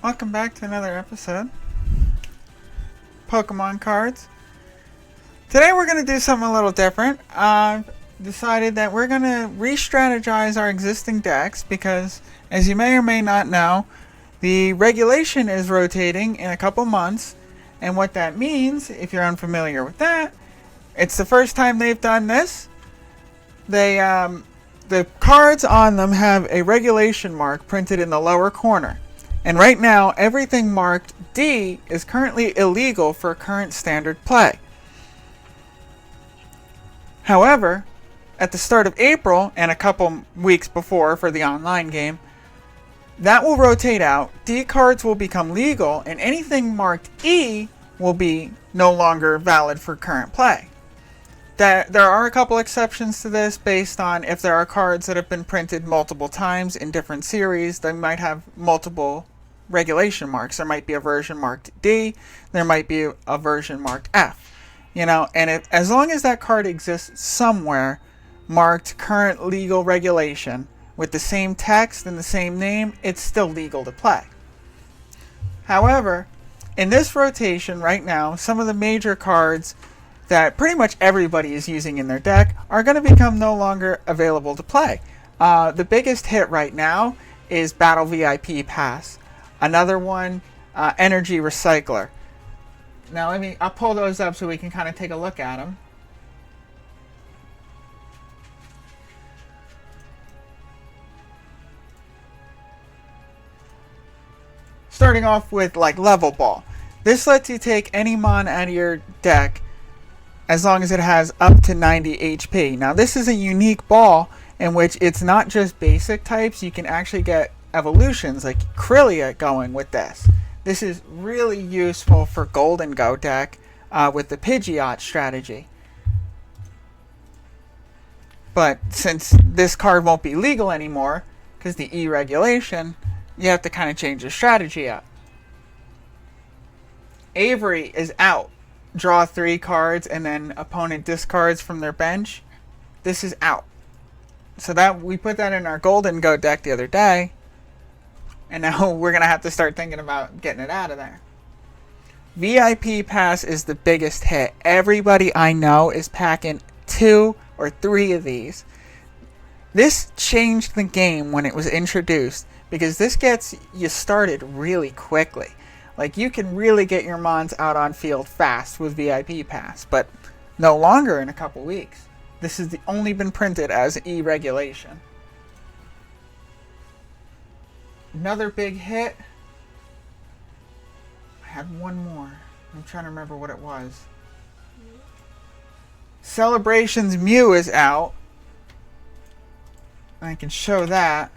Welcome back to another episode. Pokemon cards. Today we're going to do something a little different. I've decided that we're going to re-strategize our existing decks because, as you may or may not know, the regulation is rotating in a couple months. And what that means, if you're unfamiliar with that, it's the first time they've done this. The cards on them have a regulation mark printed in the lower corner. And right now, everything marked D is currently illegal for current standard play. However, at the start of April and a couple weeks before for the online game, that will rotate out, D cards will become legal, and anything marked E will be no longer valid for current play. There are a couple exceptions to this based on if there are cards that have been printed multiple times in different series, they might have multiple regulation marks. There might be a version marked D, there might be a version marked F. And as long as that card exists somewhere marked current legal regulation with the same text and the same name, it's still legal to play. However, in this rotation right now, some of the major cards that pretty much everybody is using in their deck are going to become no longer available to play. The biggest hit right now is Battle VIP Pass. Another one, Energy Recycler. Now I'll pull those up so we can kind of take a look at them. Starting off with Level Ball. This lets you take any mon out of your deck as long as it has up to 90 HP. Now this is a unique ball in which it's not just basic types, you can actually get evolutions like Krylia going with this. This is really useful for Gholdengo deck with the Pidgeot strategy. But since this card won't be legal anymore, because the E regulation, you have to kind of change your strategy up. Avery is out. Draw 3 cards and then opponent discards from their bench. This is out. So that we put that in our Gholdengo deck the other day. And now we're going to have to start thinking about getting it out of there. VIP Pass is the biggest hit. Everybody I know is packing 2 or 3 of these. This changed the game when it was introduced because this gets you started really quickly. You can really get your mons out on field fast with VIP Pass, but no longer in a couple weeks. This has only been printed as E regulation. Another big hit. I had one more. I'm trying to remember what it was. Celebrations Mew is out. I can show that.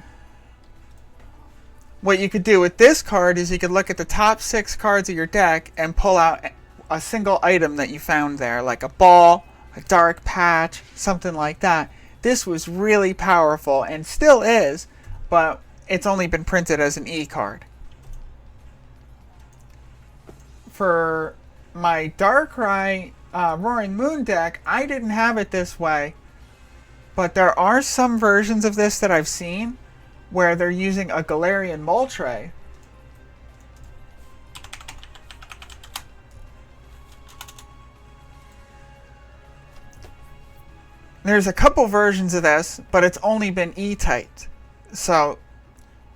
What you could do with this card is you could look at the top 6 cards of your deck and pull out a single item that you found there, like a ball, a dark patch, something like that. This was really powerful and still is, but it's only been printed as an E card. For my Darkrai Roaring Moon deck, I didn't have it this way, but there are some versions of this that I've seen where they're using a Galarian Moltres. There's a couple versions of this, but it's only been E-typed. So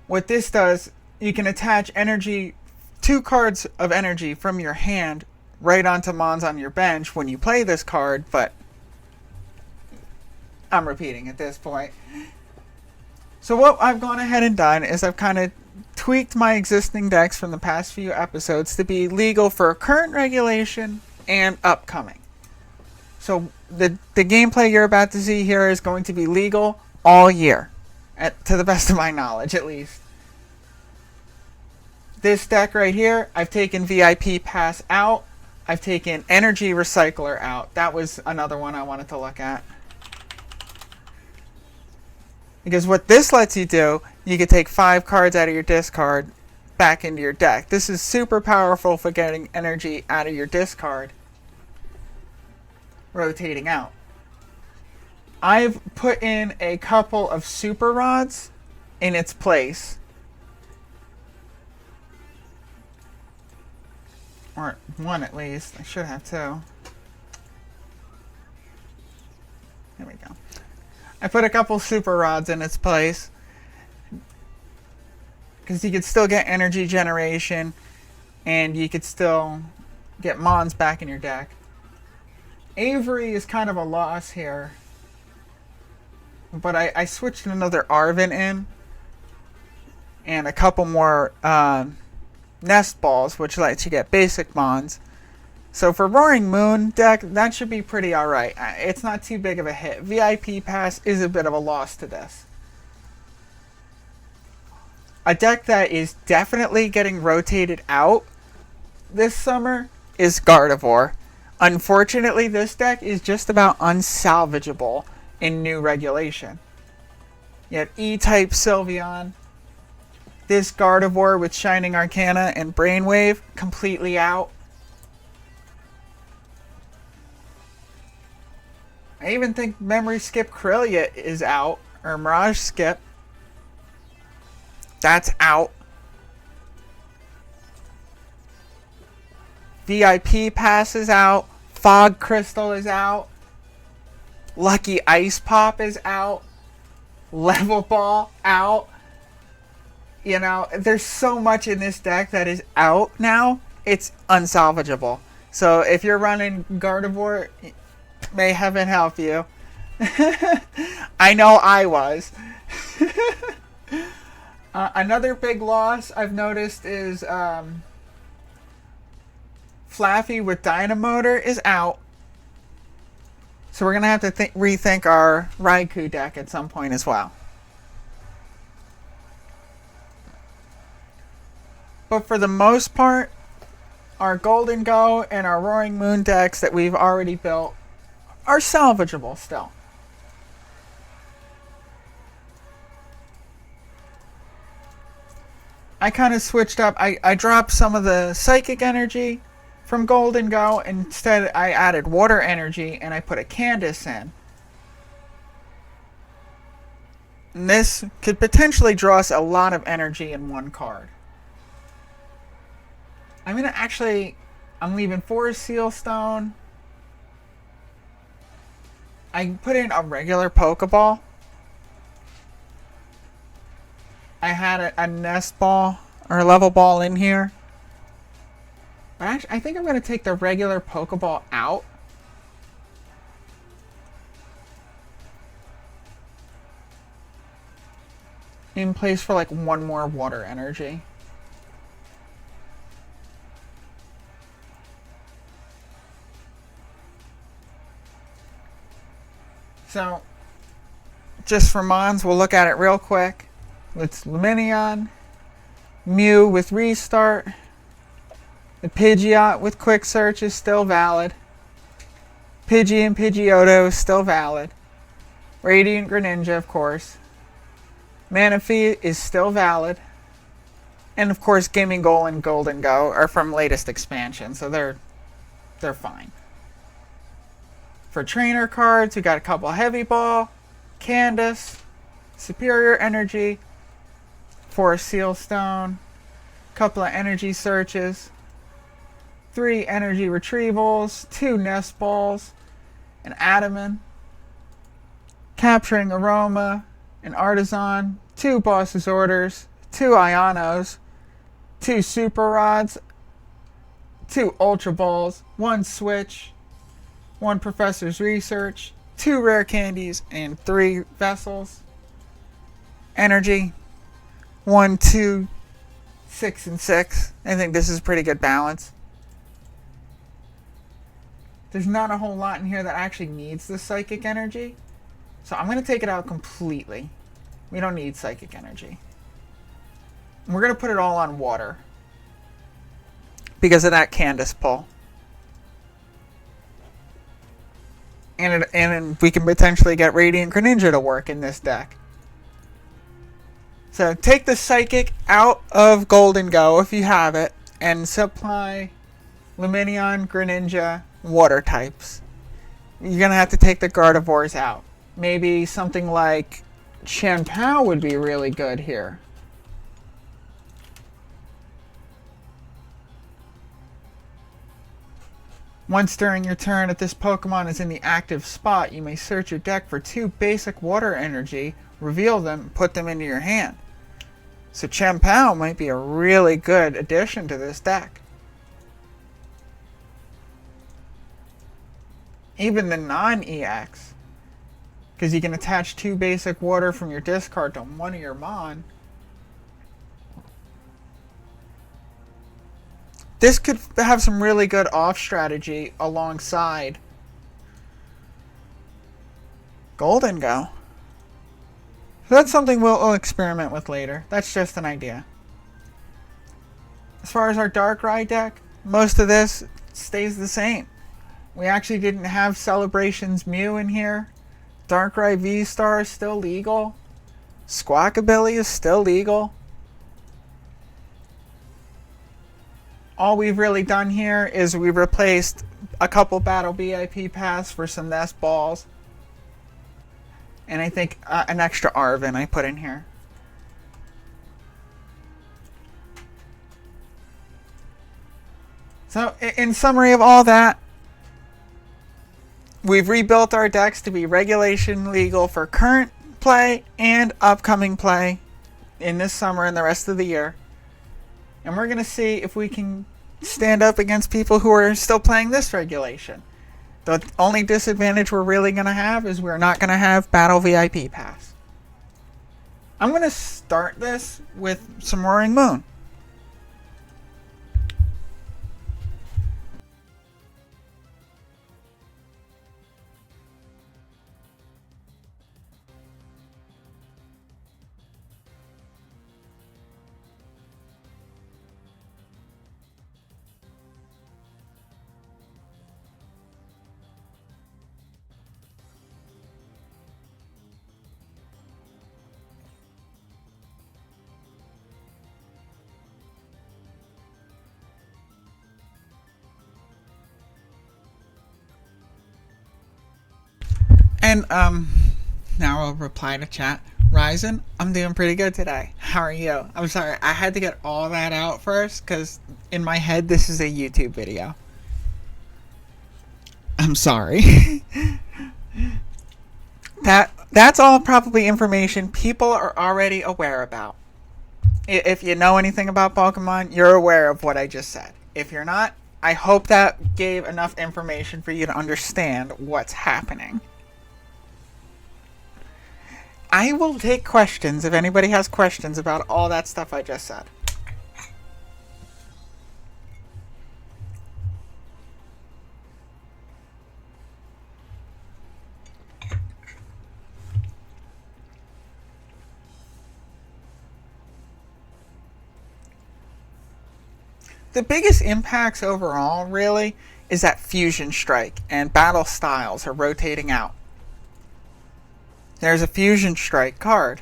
what this does, you can attach 2 cards of energy from your hand right onto mons on your bench when you play this card, but I'm repeating at this point. So what I've gone ahead and done is I've kind of tweaked my existing decks from the past few episodes to be legal for current regulation and upcoming. So the gameplay you're about to see here is going to be legal all year, to the best of my knowledge at least. This deck right here, I've taken VIP Pass out. I've taken Energy Recycler out. That was another one I wanted to look at. Because what this lets you do, you can take 5 cards out of your discard back into your deck. This is super powerful for getting energy out of your discard, rotating out. I've put in a couple of Super Rods in its place. Or one at least. I should have two. There we go. I put a couple super rods in its place. Because you could still get energy generation. And you could still get Mons back in your deck. Avery is kind of a loss here. But I switched another Arven in. And a couple more Nest Balls, which lets you get basic Mons. So for Roaring Moon deck, that should be pretty alright. It's not too big of a hit. VIP Pass is a bit of a loss to this. A deck that is definitely getting rotated out this summer is Gardevoir. Unfortunately, this deck is just about unsalvageable in new regulation. You have E-type Sylveon. This Gardevoir with Shining Arcana and Brainwave completely out. I even think Memory Skip Krillia is out. Or Mirage Skip. That's out. VIP Pass is out. Fog Crystal is out. Lucky Ice Pop is out. Level Ball out. You know, there's so much in this deck that is out now. It's unsalvageable. So if you're running Gardevoir, may heaven help you. I know I was. Another big loss I've noticed is Flaffy with Dynamotor is out. So we're going to have to rethink our Raikou deck at some point as well. But for the most part, our Gholdengo and our Roaring Moon decks that we've already built are salvageable still. I kind of switched up. I dropped some of the Psychic Energy from Gholdengo. Instead, I added Water Energy and I put a Candace in. And this could potentially draw us a lot of energy in one card. I'm going to actually... I'm leaving Forest Seal Stone. I put in a regular Pokeball. I had a Nest Ball or a Level Ball in here. But actually, I think I'm going to take the regular Pokeball out. In place for like one more Water Energy. So, just for Mons, we'll look at it real quick. It's Lumineon, Mew with Restart, the Pidgeot with Quick Search is still valid, Pidgey and Pidgeotto is still valid, Radiant Greninja, of course, Manaphy is still valid, and of course Gaming Goal and Gholdengo are from latest expansion, so they're fine. For trainer cards, we got a couple Heavy Ball, Candace, Superior Energy, Forest Seal Stone, couple of Energy Searches, 3 Energy Retrievals, 2 Nest Balls, an Adaman, Capturing Aroma, an Artisan, 2 Boss's Orders, 2 Ionos, 2 Super Rods, 2 Ultra Balls, 1 Switch, 1 Professor's Research, 2 Rare Candies, and 3 Vessels. Energy, 1, 2, 6, and 6. I think this is pretty good balance. There's not a whole lot in here that actually needs the Psychic Energy. So I'm going to take it out completely. We don't need Psychic Energy. And we're going to put it all on Water. Because of that Candace pull. And we can potentially get Radiant Greninja to work in this deck. So take the Psychic out of Gholdengo if you have it, and supply Lumineon, Greninja, Water types. You're going to have to take the Gardevoirs out. Maybe something like Chien-Pao would be really good here. Once during your turn, if this Pokemon is in the active spot, you may search your deck for 2 basic water energy, reveal them, and put them into your hand. So Chien-Pao might be a really good addition to this deck. Even the non-EX, because you can attach 2 basic water from your discard to one of your Mon. This could have some really good off strategy alongside Gholdengo. So that's something we'll experiment with later. That's just an idea. As far as our Darkrai deck, most of this stays the same. We actually didn't have Celebrations Mew in here. Darkrai V-Star is still legal. Squawkabilly is still legal. All we've really done here is we replaced a couple Battle VIP Pass for some Nest Balls. And I think an extra Arven I put in here. So, in summary of all that, we've rebuilt our decks to be regulation legal for current play and upcoming play in this summer and the rest of the year. And we're going to see if we can stand up against people who are still playing this regulation. The only disadvantage we're really going to have is we're not going to have Battle VIP Pass. I'm going to start this with some Roaring Moon. And now I'll reply to chat. Ryzen, I'm doing pretty good today. How are you? I'm sorry, I had to get all that out first because in my head this is a YouTube video. I'm sorry. That's all probably information people are already aware about. If you know anything about Pokemon, you're aware of what I just said. If you're not, I hope that gave enough information for you to understand what's happening. I will take questions if anybody has questions about all that stuff I just said. The biggest impacts overall, really, is that Fusion Strike and Battle Styles are rotating out. There's a Fusion Strike card.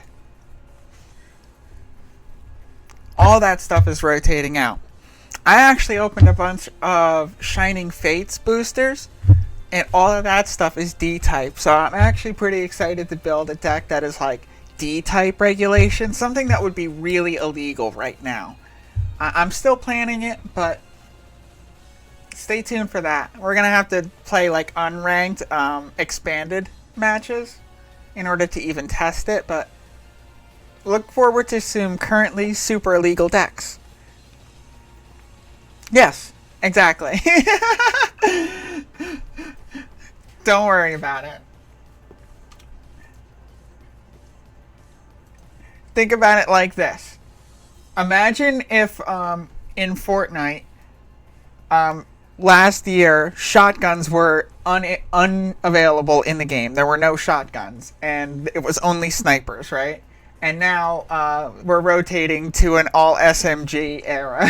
All that stuff is rotating out. I actually opened a bunch of Shining Fates boosters, and all of that stuff is D-type. So I'm actually pretty excited to build a deck that is like D-type regulation, something that would be really illegal right now. I'm still planning it, but stay tuned for that. We're going to have to play like unranked expanded matches in order to even test it, but look forward to some currently super illegal decks. Yes, exactly. Don't worry about it. Think about it like this. Imagine if in Fortnite last year shotguns were unavailable in the game. There were no shotguns and it was only snipers, right? And now we're rotating to an all SMG era.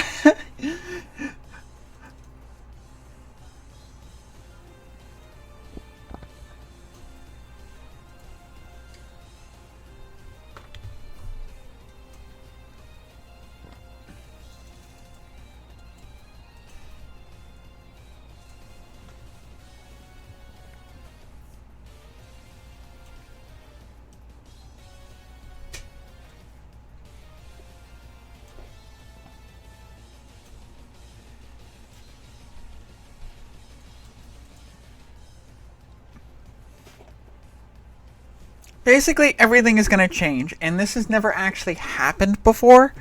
Basically, everything is going to change, and this has never actually happened before.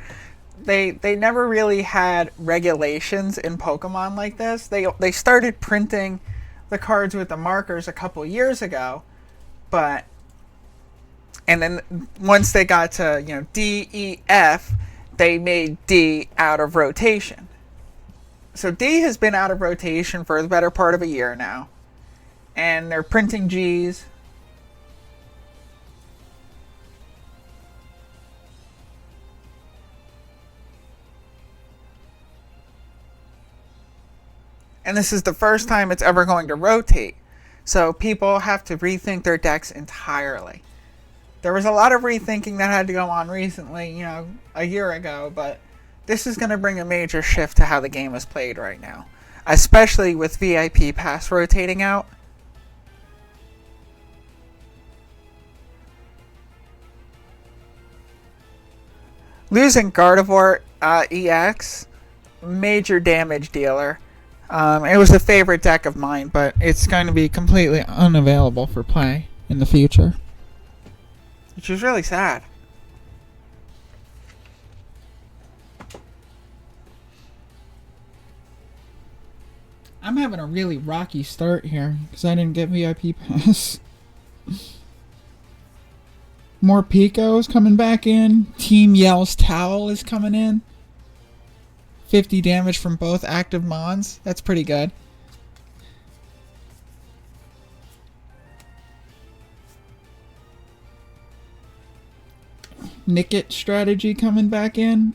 They never really had regulations in Pokemon like this. They started printing the cards with the markers a couple years ago, but and then once they got to D, E, F, they made D out of rotation. So D has been out of rotation for the better part of a year now, and they're printing Gs. And this is the first time it's ever going to rotate. So people have to rethink their decks entirely. There was a lot of rethinking that had to go on recently, a year ago, but this is going to bring a major shift to how the game is played right now, especially with VIP Pass rotating out. Losing Gardevoir EX, major damage dealer. It was a favorite deck of mine, but it's going to be completely unavailable for play in the future, which is really sad. I'm having a really rocky start here because I didn't get VIP Pass. More Picos coming back in. Team Yell's Towel is coming in. 50 damage from both active Mons. That's pretty good. Nickit strategy coming back in.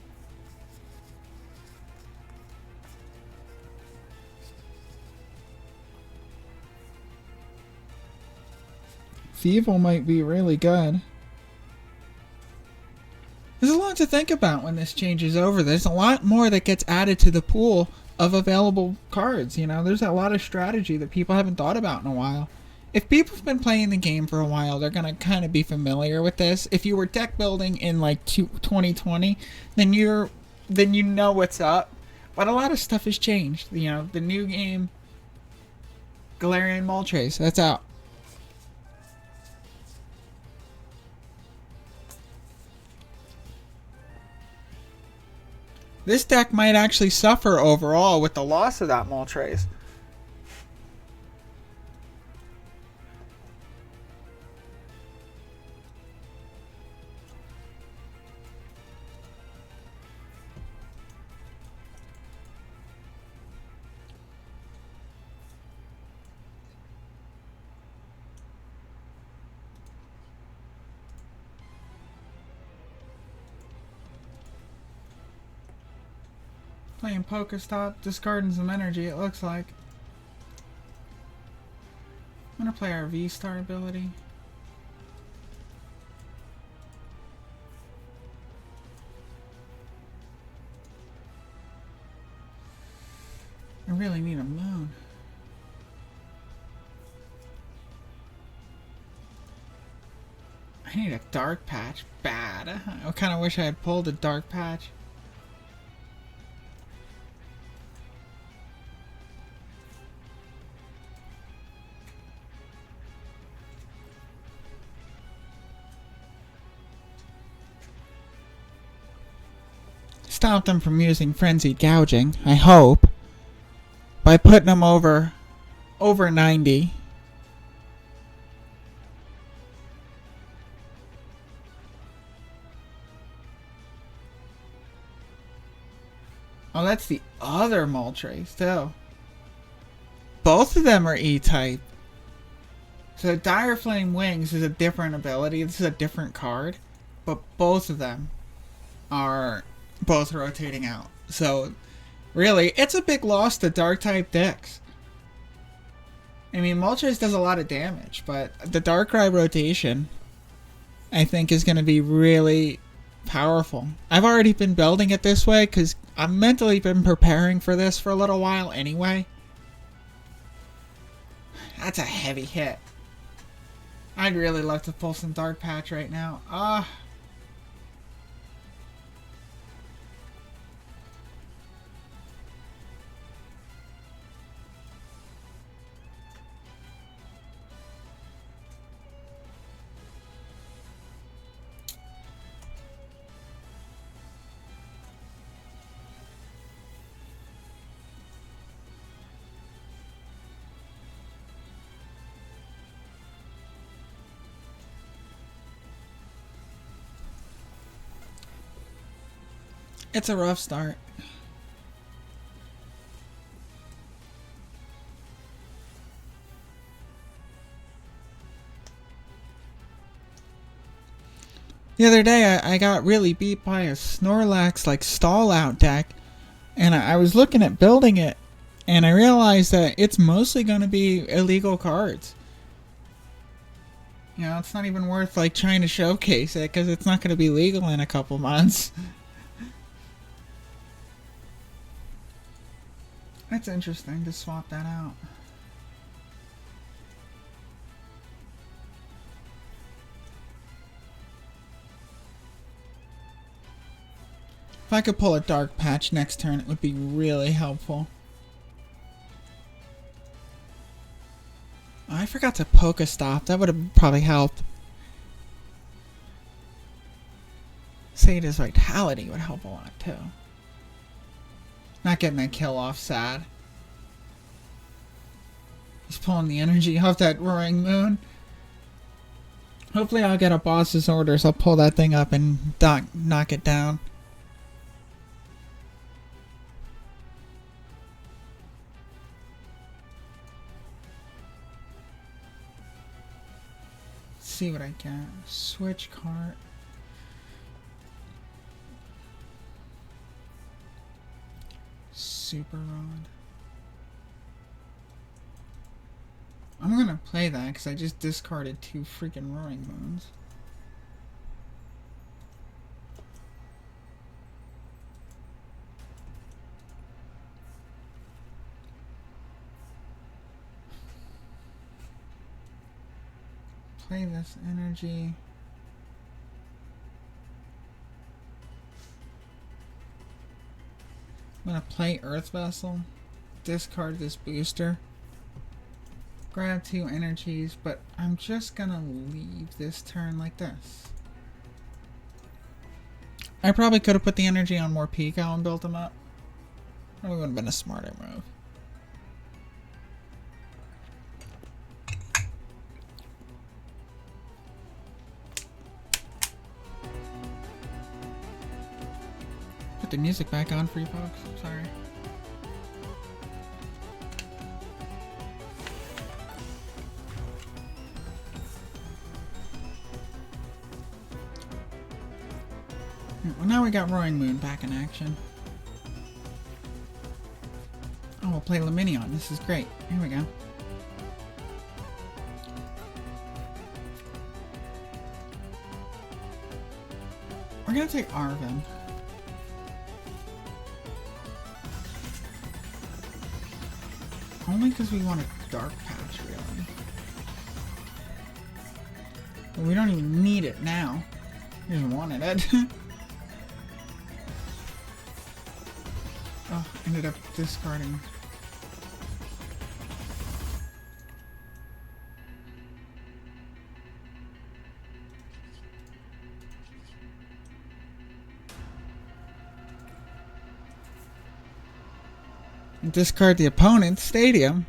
Thievul might be really good. There's a lot to think about when this changes over. There's a lot more that gets added to the pool of available cards. There's a lot of strategy that people haven't thought about in a while. If people have been playing the game for a while, they're going to kind of be familiar with this. If you were deck building in 2020, then you know what's up. But a lot of stuff has changed. The new game, Galarian Moltres, that's out. This deck might actually suffer overall with the loss of that Moltres. Playing Pokestop, discarding some energy, it looks like. I'm gonna play our V-Star ability. I really need a moon. I need a dark patch bad. I kind of wish I had pulled a dark patch. Stop them from using frenzied gouging, I hope, by putting them over 90. Oh, that's the other Moltres, too. Both of them are E-type. So Dire Flame Wings is a different ability. This is a different card. But both of them are both rotating out. So, really, it's a big loss to Dark-type decks. I mean, Moltres does a lot of damage, but the Darkrai rotation, I think, is going to be really powerful. I've already been building it this way because I've mentally been preparing for this for a little while anyway. That's a heavy hit. I'd really love to pull some Dark Patch right now. It's a rough start. The other day, I got really beat by a Snorlax, like, stall-out deck, and I was looking at building it, and I realized that it's mostly going to be illegal cards. You know, it's not even worth, like, trying to showcase it, because it's not going to be legal in a couple months. That's interesting to swap that out. If I could pull a Dark Patch next turn, it would be really helpful. I forgot to Pokestop. That would have probably helped. Sada's Vitality would help a lot too. Not getting that kill off, sad. He's pulling the energy off that Roaring Moon. Hopefully I'll get a boss's orders. I'll pull that thing up and knock it down. See what I get. Switch cart. Super Rod. I'm gonna play that because I just discarded 2 freaking Roaring Moons. Play this energy. I'm gonna play Earth Vessel, discard this booster, grab 2 energies, but I'm just gonna leave this turn like this. I probably could have put the energy on more Pico and built them up. Probably would have been a smarter move. Put the music back on for you folks. Sorry. Well, now we got Roaring Moon back in action. Oh, we'll play Luminion. This is great. Here we go. We're gonna take Arven. Only because we want a Dark Patch, really. But we don't even need it now. We just wanted it. Oh, ended up discarding. Discard the opponent's stadium.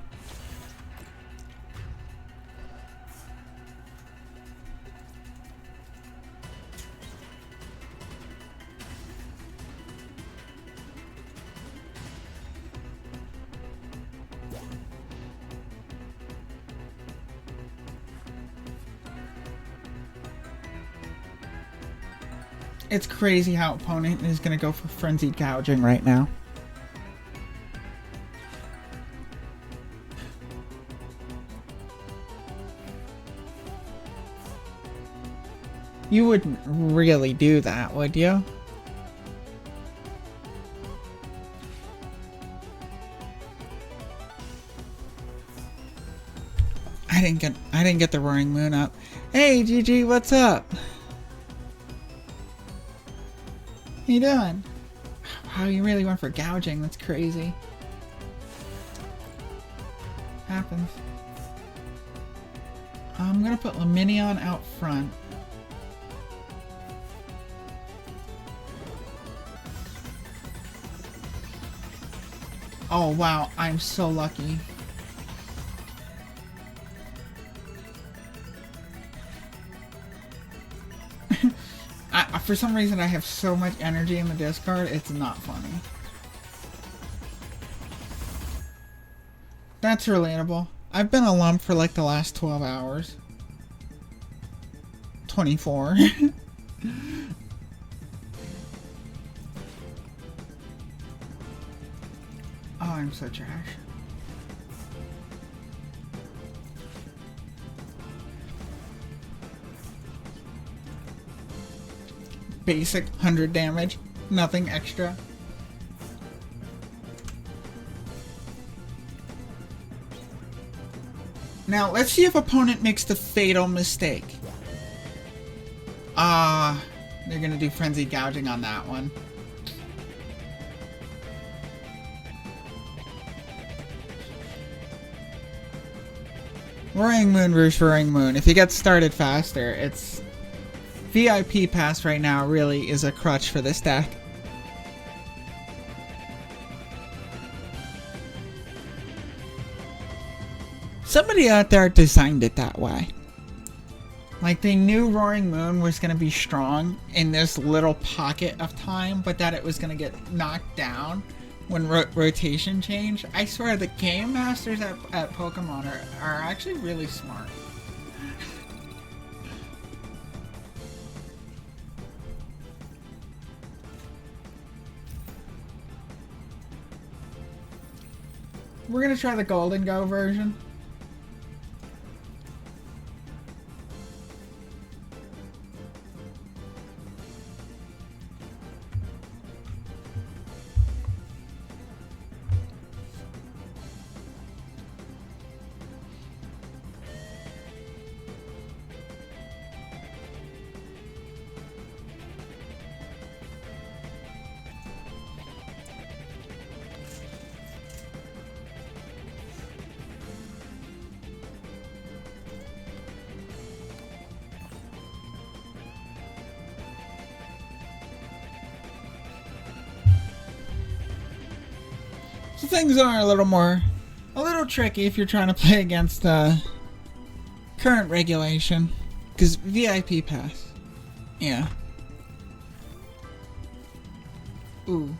It's crazy how opponent is going to go for Frenzied Gouging right now. You wouldn't really do that, would you? I didn't get the Roaring Moon up. Hey GG, what's up? How you doing? Wow, you really went for gouging, that's crazy. Happens. I'm gonna put Luminion out front. Oh wow, I'm so lucky. For some reason, I have so much energy in the discard, it's not funny. That's relatable. I've been a lump for like the last 12 hours. 24. Oh, I'm so trash. Basic 100 damage, nothing extra. Now, let's see if opponent makes the fatal mistake. They're gonna do frenzied gouging on that one. Roaring Moon versus Roaring Moon. If you get started faster, it's... VIP pass right now really is a crutch for this deck. Somebody out there designed it that way. Like, they knew Roaring Moon was going to be strong in this little pocket of time, but that it was going to get knocked down when rotation changed. I swear, the game masters at Pokemon are actually really smart. We're going to try the Gholdengo version. So things are a little tricky if you're trying to play against current regulation, because VIP pass. Yeah. Ooh.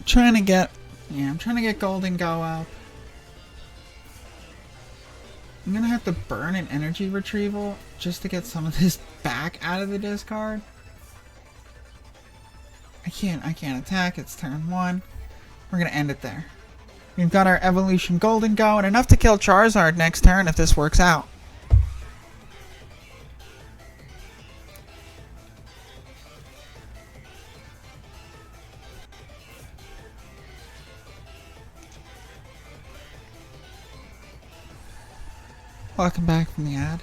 I'm trying to get Gholdengo up. I'm gonna have to burn an energy retrieval just to get some of this back out of the discard. I can't attack, it's turn 1. We're gonna end it there. We've got our evolution Gholdengo and enough to kill Charizard next turn if this works out. Welcome back from the ad.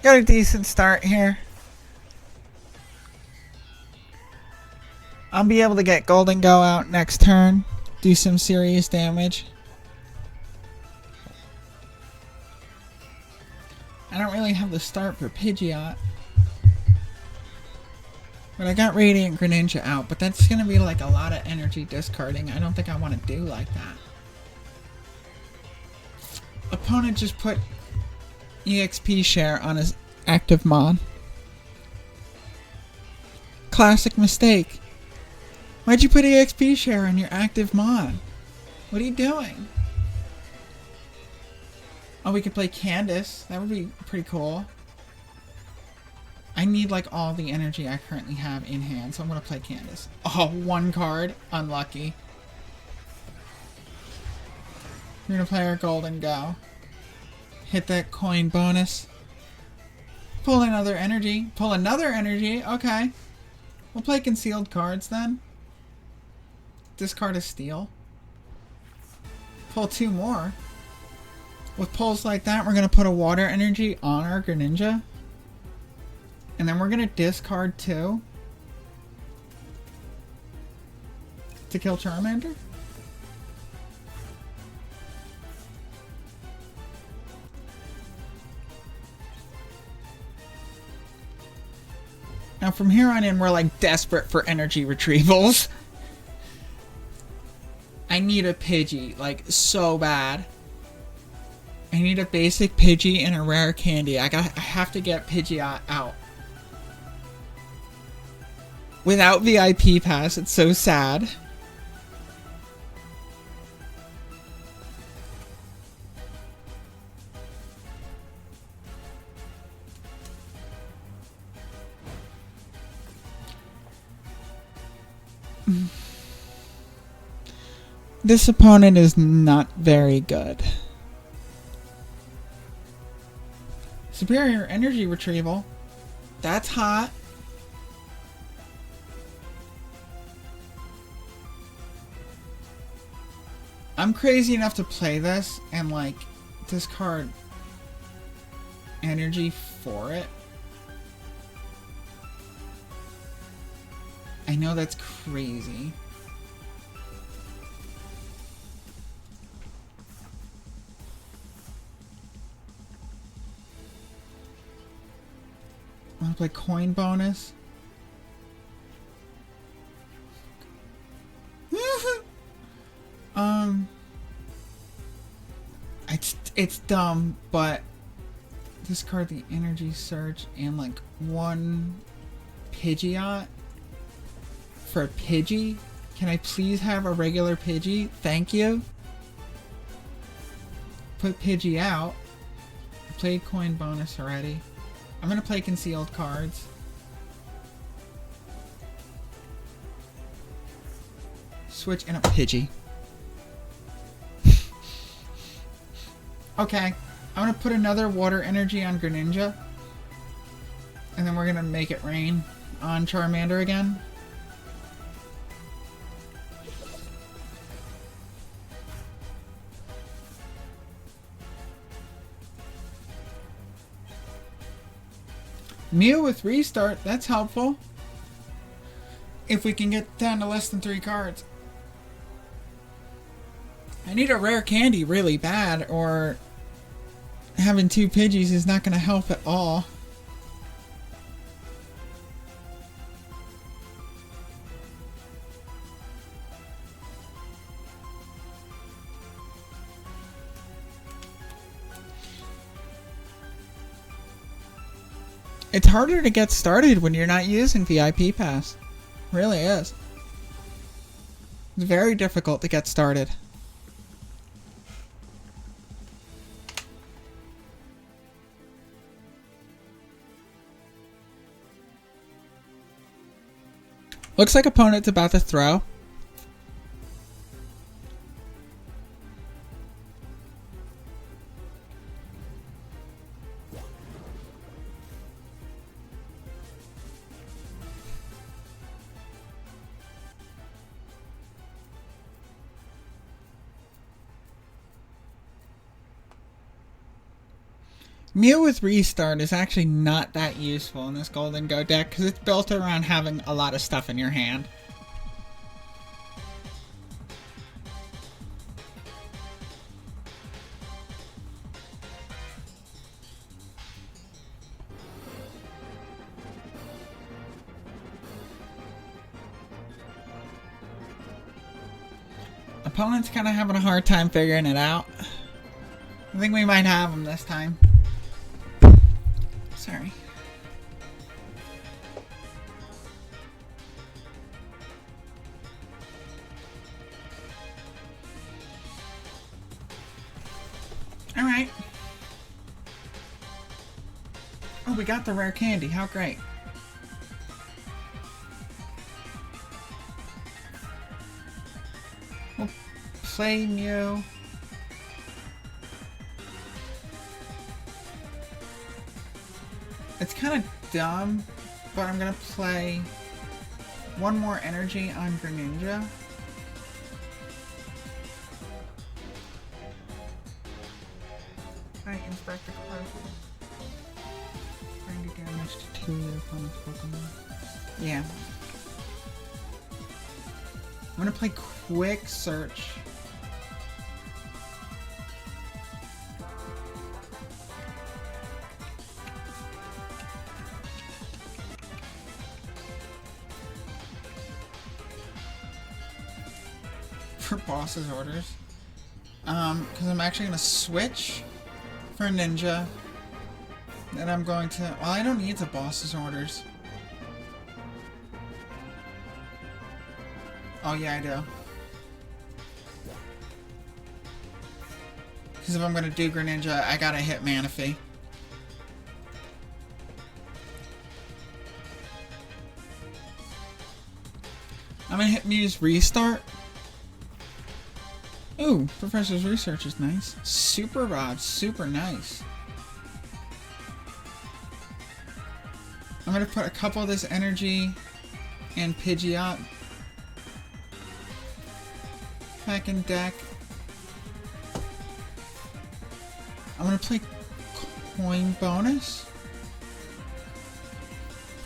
Got a decent start here. I'll be able to get Gholdengo out next turn, do some serious damage. I don't really have the start for Pidgeot. But I got Radiant Greninja out, but that's going to be like a lot of energy discarding. I don't think I want to do like that. Opponent just put EXP share on his active mod. Classic mistake. Why'd you put EXP share on your active mod? What are you doing? Oh, we could play Candace. That would be pretty cool. I need like all the energy I currently have in hand, so I'm gonna play Candace. Oh, one card. Unlucky. We're gonna play our Gholdengo. Hit that coin bonus. Pull another energy. Pull another energy. Okay. We'll play concealed cards then. Discard a steal. Pull two more. With pulls like that, we're going to put a water energy on our Greninja. And then we're going to discard two. To kill Charmander. Now from here on in, we're like desperate for energy retrievals. I need a Pidgey, like so bad. I need a basic Pidgey and a rare candy. I have to get Pidgey out. Without VIP pass, it's so sad. This opponent is not very good. Superior energy retrieval. That's hot. I'm crazy enough to play this and like discard energy for it. I know that's crazy. I want to play coin bonus. It's dumb, but discard the energy surge and like one Pidgeot for a Pidgey. Can I please have a regular Pidgey? Thank you. Put Pidgey out. I played coin bonus already. I'm gonna play concealed cards. Switch and a Pidgey. Okay, I'm gonna put another water energy on Greninja. And then we're gonna make it rain on Charmander again. Mew with restart, that's helpful. If we can get down to less than 3 cards. I need a rare candy really bad, or having 2 Pidgeys is not going to help at all. It's harder to get started when you're not using VIP Pass. It really is. It's very difficult to get started. Looks like opponent's about to throw. Mew with restart is actually not that useful in this Gholdengo deck because it's built around having a lot of stuff in your hand. Opponent's kind of having a hard time figuring it out. I think we might have him this time. Sorry. Alright. Oh, we got the rare candy. How great. We'll play Mew. It's kind of dumb, but I'm gonna play one more energy on Greninja. I inspect the card. Trying to damage to 2 of your opponent's Pokemon. Yeah. I'm gonna play Quick Search. For boss's orders. Because I'm actually gonna switch for Ninja. Then I'm going to... Well, I don't need the boss's orders. Oh, yeah, I do. Because if I'm going to do Greninja, I gotta hit Manaphy. I'm gonna hit Mew's Restart. Ooh, Professor's Research is nice. Super Rod, super nice. I'm gonna put a couple of this energy and Pidgeot back in deck. I'm gonna play Coin Bonus.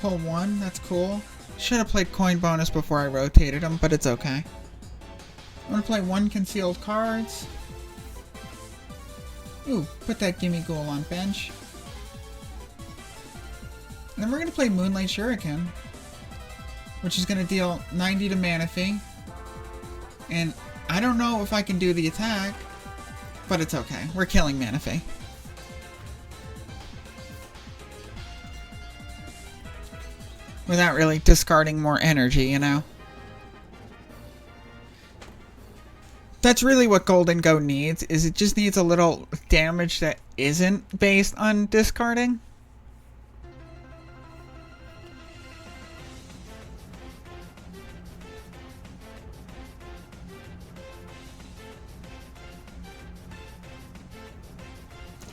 Pull 1, that's cool. Should have played Coin Bonus before I rotated them, but it's okay. I'm gonna play 1 concealed cards. Ooh, put that Gimme Ghoul on bench. And then we're gonna play Moonlight Shuriken, which is gonna deal 90 to Manaphy. And I don't know if I can do the attack, but it's okay. We're killing Manaphy. Without really discarding more energy, you know? That's really what Gholdengo needs, is it just needs a little damage that isn't based on discarding.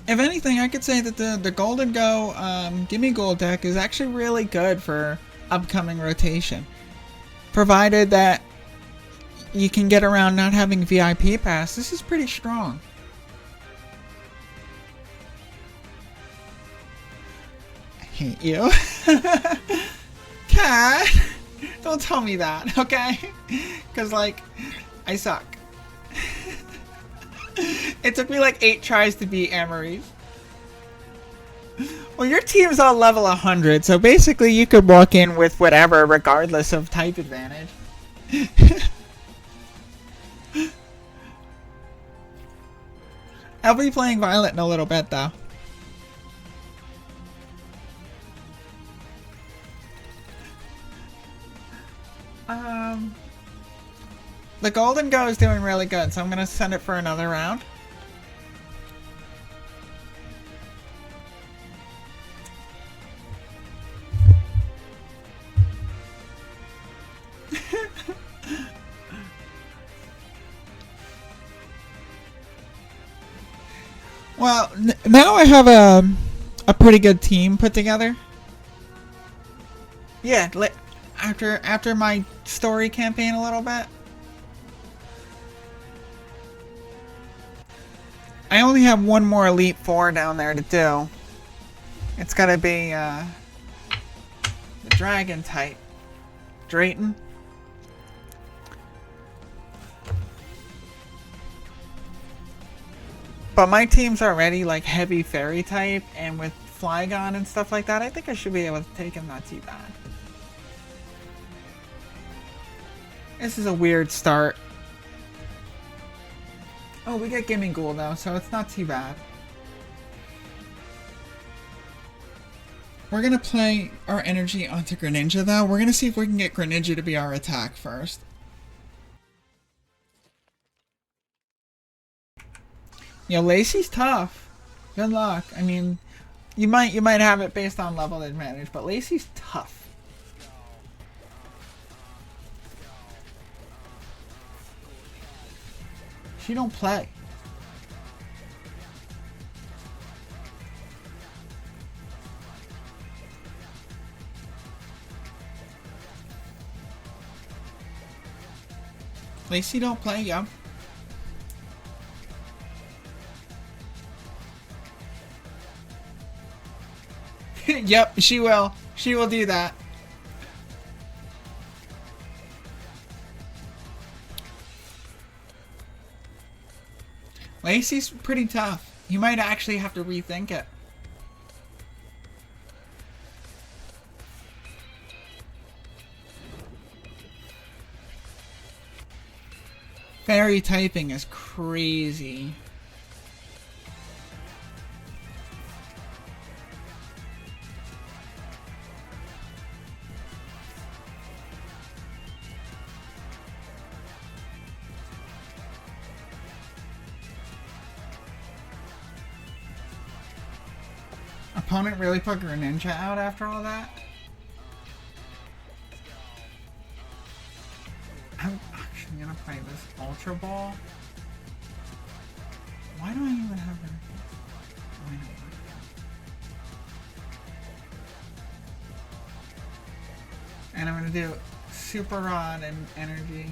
If anything, I could say that the Gholdengo Gimme Ghoul deck is actually really good for upcoming rotation. Provided that you can get around not having VIP pass. This is pretty strong. I hate you. Cat! Don't tell me that, okay? Because, like, I suck. It took me like 8 tries to beat Amory's. Well, your team's on level 100, so basically you could walk in with whatever, regardless of type advantage. I'll be playing Violet in a little bit, though. The Gholdengo is doing really good, so I'm going to send it for another round. Well, now I have a pretty good team put together. Yeah, after my story campaign a little bit. I only have one more Elite Four down there to do. It's gotta be the Dragon type. Drayton. But my team's already like heavy fairy type, and with Flygon and stuff like that, I think I should be able to take him not too bad. This is a weird start. Oh, we get Gimme Ghoul though, so it's not too bad. We're gonna play our energy onto Greninja though. We're gonna see if we can get Greninja to be our attack first. Yo, Lacey's tough. Good luck. I mean, you might have it based on level advantage, but Lacey's tough. She don't play. Lacey don't play, yeah. Yep, she will. She will do that. Lacey's pretty tough. You might actually have to rethink it. Fairy typing is crazy. Opponent really put Greninja out after all that? I'm actually gonna play this Ultra Ball. Why do I even have her? Why not? And I'm gonna do Super Rod and Energy.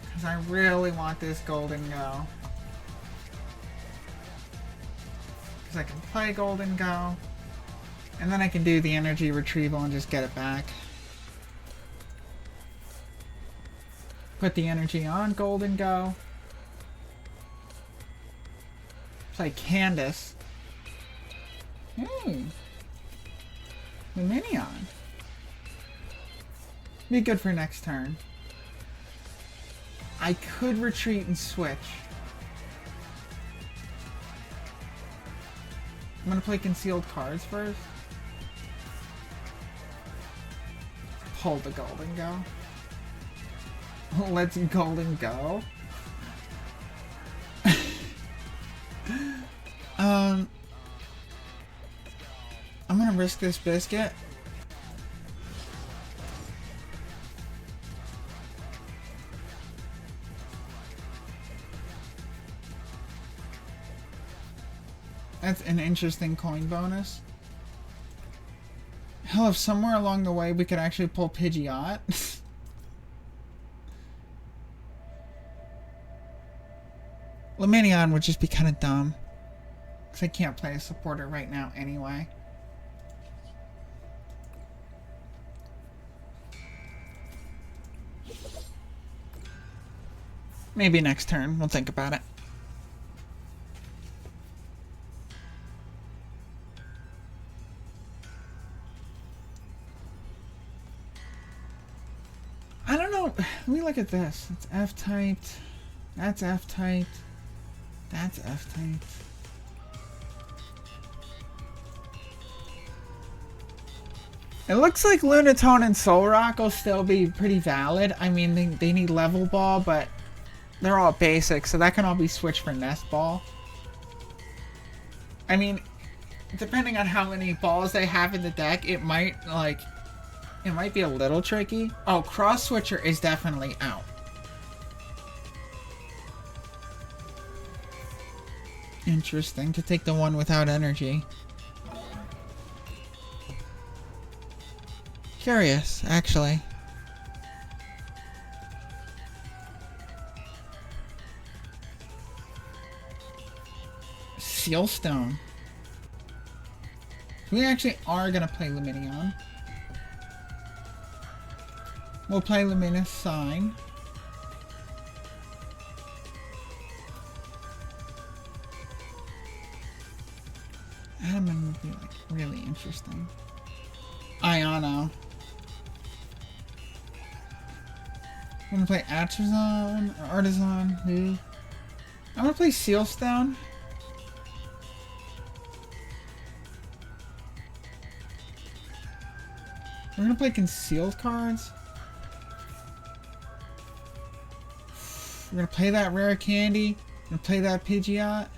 Because I really want this Gholdengo. Because I can play Gholdengo. And then I can do the energy retrieval and just get it back. Put the energy on Gholdengo. Play Candace. Hey. The Minion. Be good for next turn. I could retreat and switch. I'm gonna play concealed cards first. Pull the Gholdengo. Let's Gholdengo. I'm gonna risk this biscuit. That's an interesting coin bonus. Hell, if somewhere along the way we could actually pull Pidgeot. Luminion would just be kind of dumb. Because I can't play a supporter right now anyway. Maybe next turn. We'll think about it. I don't know. Let me look at this. It's F-typed. That's F-typed. That's F-typed. It looks like Lunatone and Solrock will still be pretty valid. I mean, they need Level Ball, but they're all basic, so that can all be switched for Nest Ball. I mean, depending on how many balls they have in the deck, it might be a little tricky. Oh, Cross Switcher is definitely out. Interesting, to take the one without energy. Curious, actually. Sealstone. We actually are gonna play Luminion. We'll play Luminous Sign. Adamant would be like really interesting. Iono. I'm gonna play Artisan or Artisan. I'm gonna play Sealstone. We're gonna play concealed cards. We're gonna play that rare candy. We're gonna play that Pidgeot.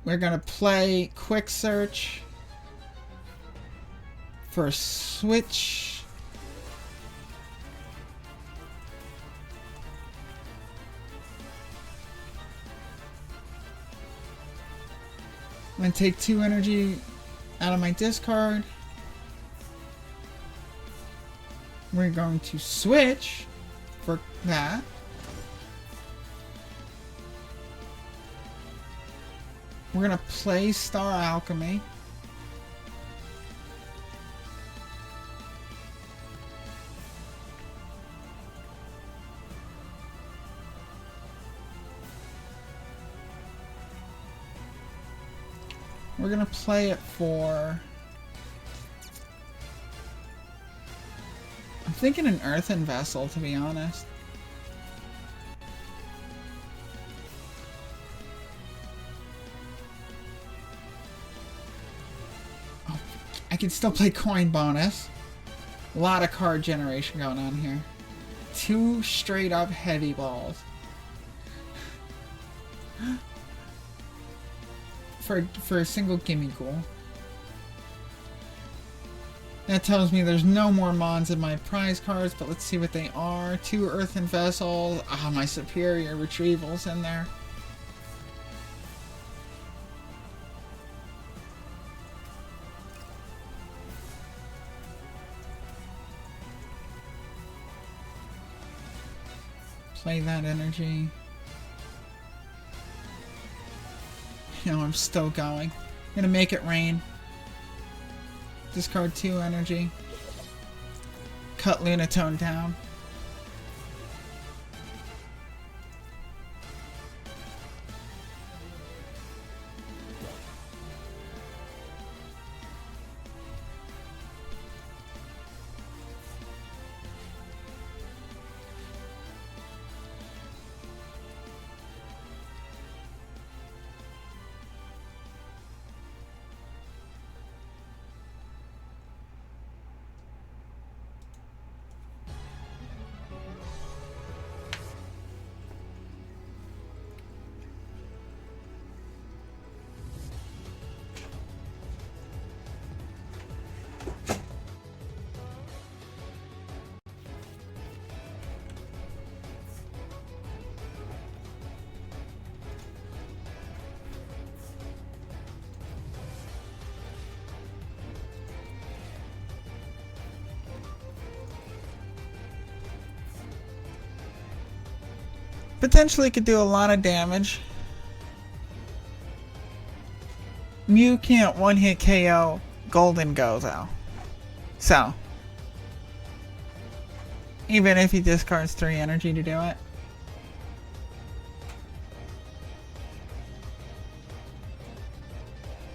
We're gonna play quick search for a switch. I'm gonna take 2 energy out of my discard. We're going to switch for that. We're gonna play Star Alchemy. We're gonna play it for... I'm thinking an Earthen Vessel, to be honest. Oh, I can still play Coin Bonus. A lot of card generation going on here. 2 straight up heavy balls. For a single gimme goal. That tells me there's no more Mons in my prize cards, but let's see what they are. 2 Earthen Vessels. Ah, my Superior Retrieval's in there. Play that energy. You know, I'm still going. I'm gonna make it rain. Discard 2 energy. Cut Lunatone down. Potentially could do a lot of damage. Mew can't one-hit KO Gholdengo though. So, even if he discards 3 energy to do it.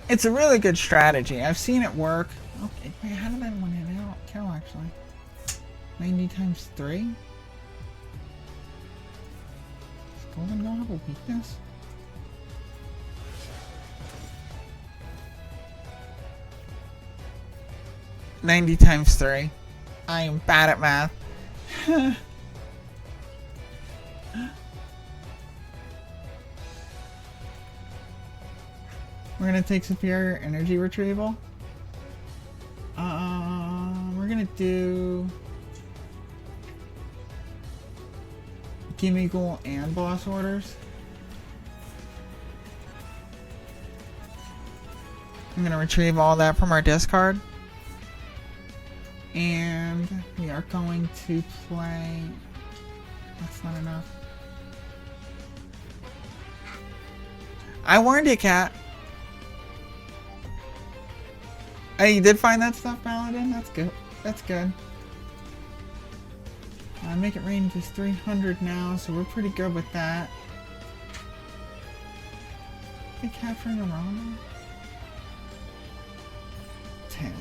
It's a really good strategy. I've seen it work. Okay, wait, how did that one hit out? Kill actually. 90 times 3? Gholdengo have a weakness? $90 times 3. I am bad at math. We're gonna take Superior Energy Retrieval. We're gonna do Gimme Ghoul and Boss Orders. I'm gonna retrieve all that from our discard. And we are going to play... That's not enough. I warned you, Cat. Hey, you did find that stuff, Paladin? That's good. That's good. Make it rain is 300 now, so we're pretty good with that. Are they capturing a Rama? Tails.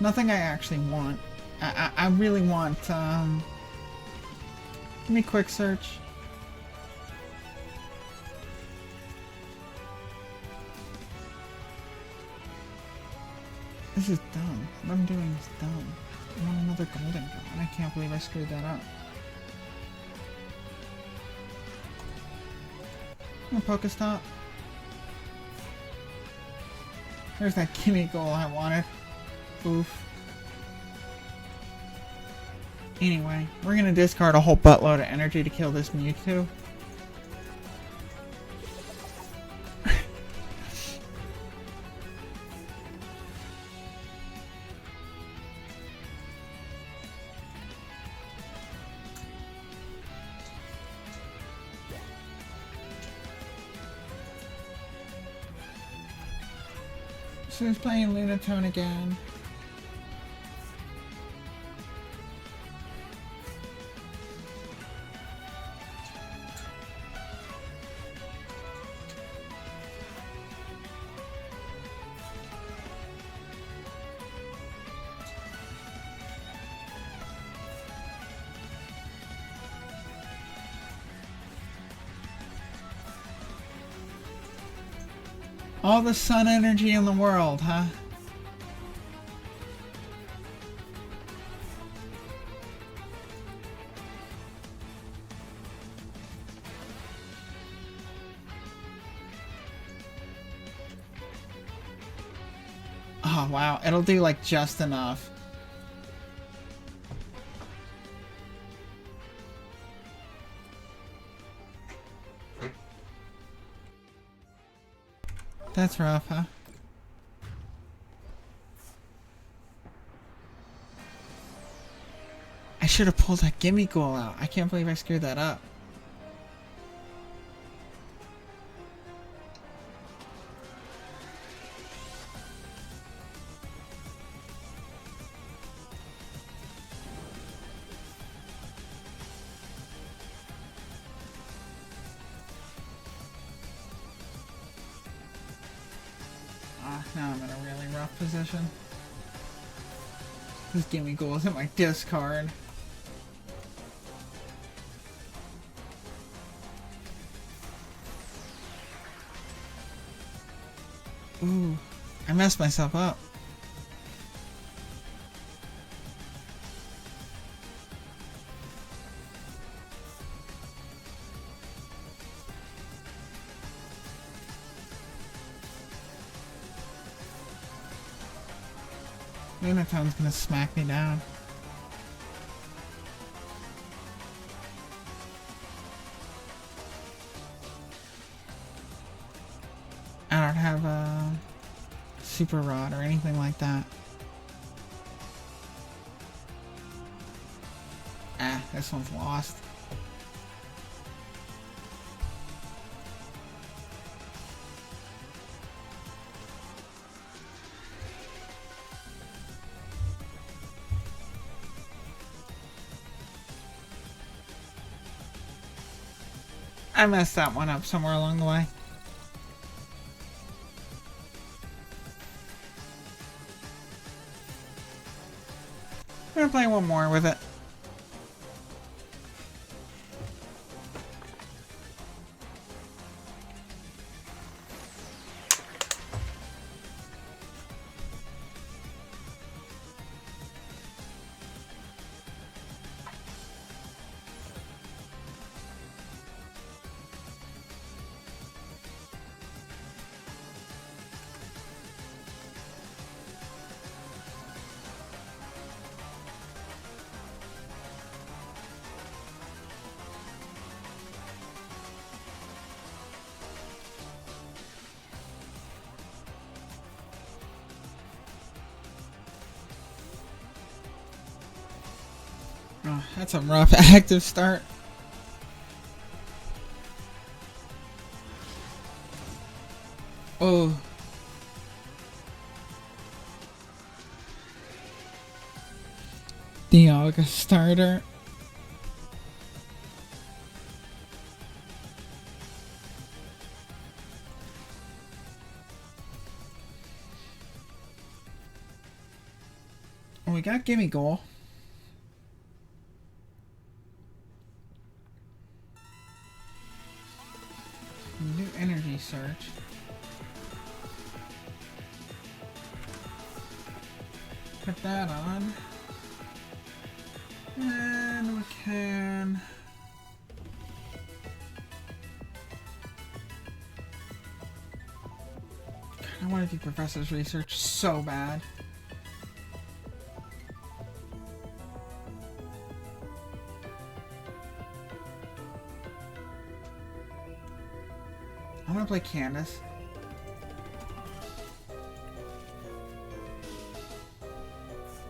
Nothing I actually want. I really want, give me quick search. This is dumb. What I'm doing is dumb. I want another Gholdengo, and I can't believe I screwed that up. Pokestop. There's that gimme goal I wanted. Oof. Anyway, we're gonna discard a whole buttload of energy to kill this Mewtwo. So he's playing Lunatone again. All the sun energy in the world, huh? Oh wow, it'll do like just enough. That's rough, huh? I should have pulled that gimme goal out. I can't believe I screwed that up. Now I'm in a really rough position. This gimme goal is in my discard. Ooh, I messed myself up. Lunatone's gonna smack me down. I don't have a super rod or anything like that. Ah, this one's lost. I messed that one up somewhere along the way. I'm gonna play one more with it. Oh, that's a rough active start. Oh. Dialga starter. We got Gimme Goal. New energy search. Put that on. And we can... I want to do Professor's Research so bad. I'm gonna play Candace.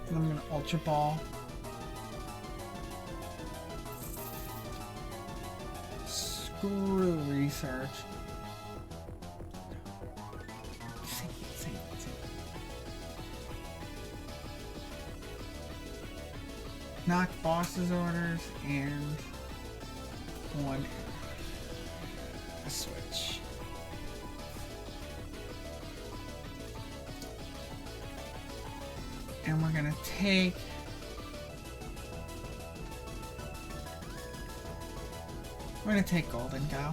And I'm gonna Ultra Ball. Screw Research. Knock boss's orders and one a switch. And we're gonna take Gholdengo.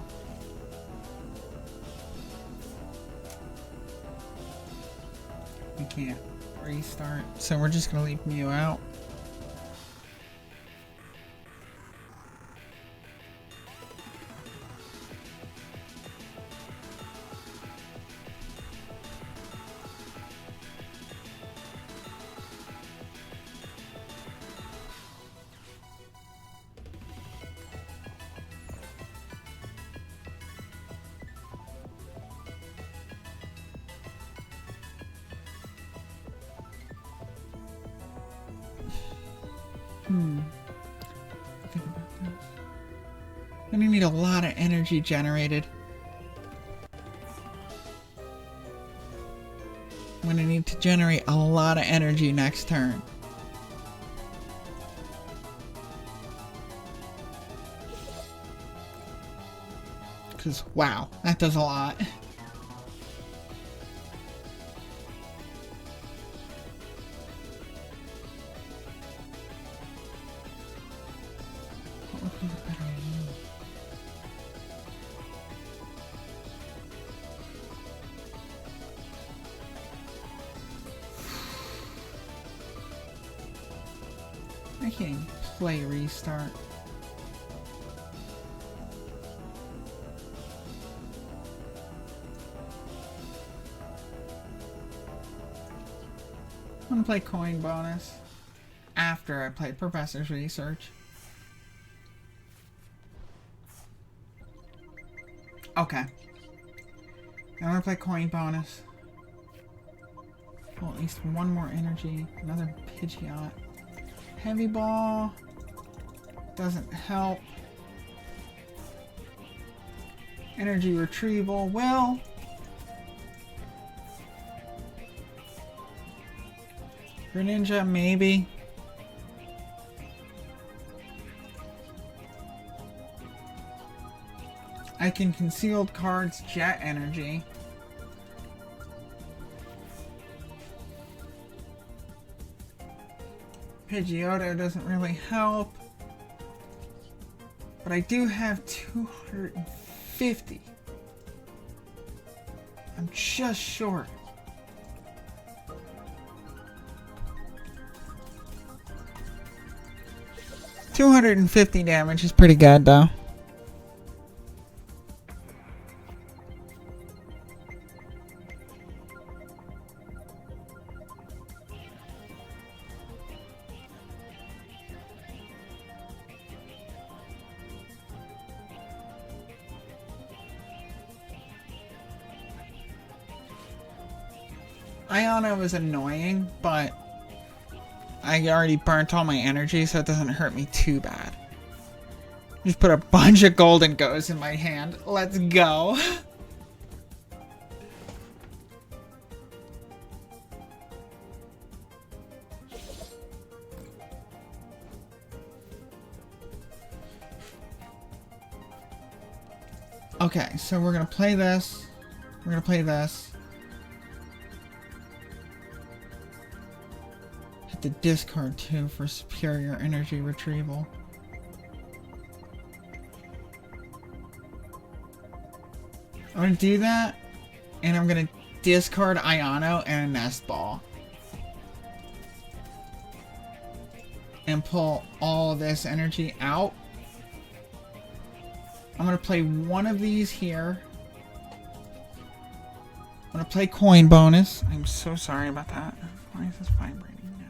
We can't restart, so we're just gonna leave Mew out. Think about this. I'm gonna need a lot of energy generated. I'm gonna need to generate a lot of energy next turn. Because, wow, that does a lot. I can't even play Restart. I'm gonna play Coin Bonus after I play Professor's Research. Okay. I'm gonna play Coin Bonus. Well, at least one more energy. Another Pidgeot. Heavy Ball. Doesn't help. Energy Retrieval. Well. Greninja, maybe. I can Concealed Cards Jet Energy. Pidgeotto doesn't really help. But I do have 250. I'm just short. $250 damage is pretty good though. Iona was annoying, but I already burnt all my energy, so it doesn't hurt me too bad. Just put a bunch of Gholdengos in my hand. Let's go. Okay, so we're gonna play this. We're gonna play this. to discard 2 for superior energy retrieval. I'm going to do that, and I'm going to discard Iono and a Nest Ball. And pull all this energy out. I'm going to play one of these here. I'm going to play coin bonus. I'm so sorry about that. Why is this vibrating now?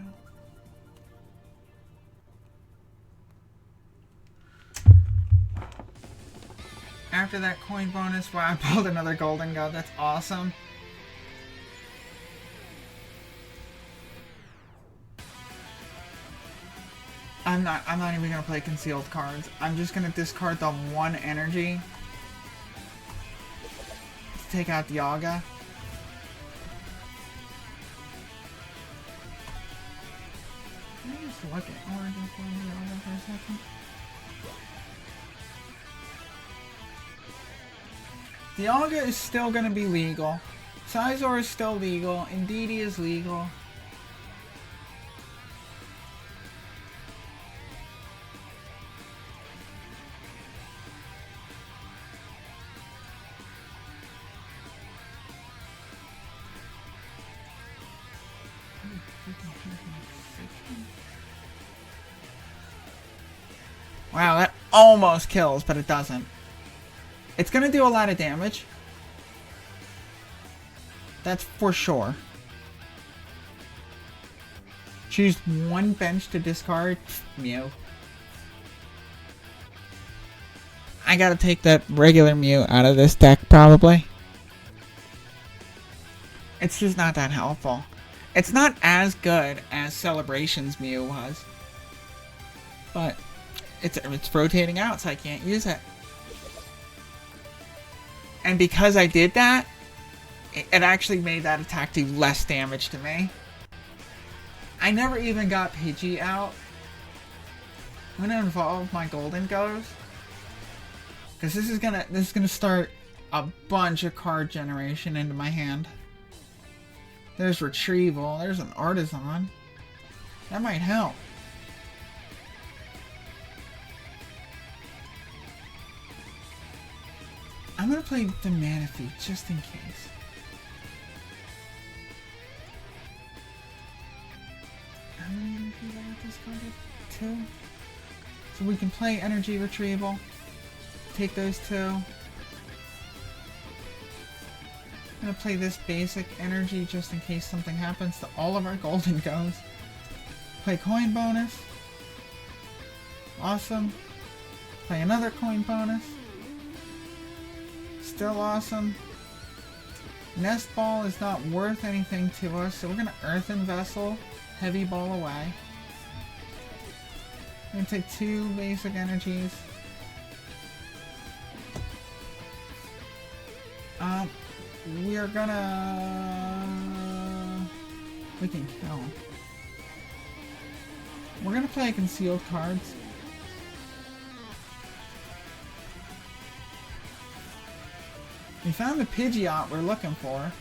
After that coin bonus, wow, I pulled another Gholdengo. That's awesome. I'm not even gonna play concealed cards. I'm just gonna discard the 1 energy to take out Dialga. Can I just look at Origin for Dialga for a second? Dialga is still gonna be legal. Scizor is still legal. Indeedee is legal. Wow, that almost kills, but it doesn't. It's gonna do a lot of damage. That's for sure. Choose 1 bench to discard. Mew. I gotta take that regular Mew out of this deck, probably. It's just not that helpful. It's not as good as Celebration's Mew was. But it's rotating out, so I can't use it. And because I did that, it actually made that attack do less damage to me. I never even got Pidgey out. I'm gonna involve my Gholdengos, because this is gonna start a bunch of card generation into my hand. There's Retrieval. There's an Artisan. That might help. I'm gonna play the Manaphy just in case. How many energy do I have discarded? 2. So we can play Energy Retrieval. Take those 2. I'm gonna play this basic energy just in case something happens to all of our Gholdengos. Play coin bonus. Awesome. Play another coin bonus. Still awesome. Nest Ball is not worth anything to us, so we're gonna Earthen Vessel, Heavy Ball away. I'm gonna take 2 basic energies. We're gonna... We can kill. We're gonna play concealed cards. We found the Pidgeot we're looking for.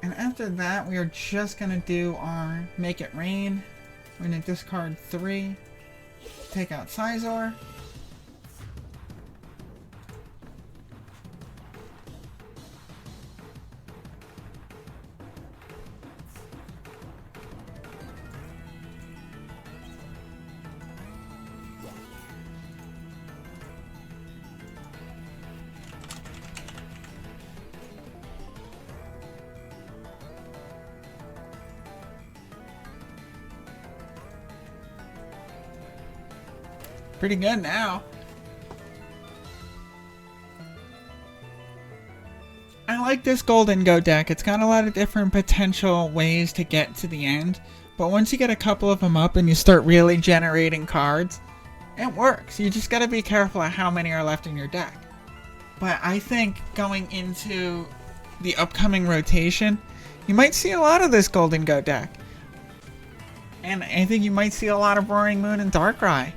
And after that, we are just gonna do our Make It Rain. We're gonna discard 3, take out Scizor. Pretty good now. I like this Gholdengo deck. It's got a lot of different potential ways to get to the end. But once you get a couple of them up and you start really generating cards, it works. You just gotta be careful of how many are left in your deck. But I think going into the upcoming rotation, you might see a lot of this Gholdengo deck. And I think you might see a lot of Roaring Moon and Darkrai.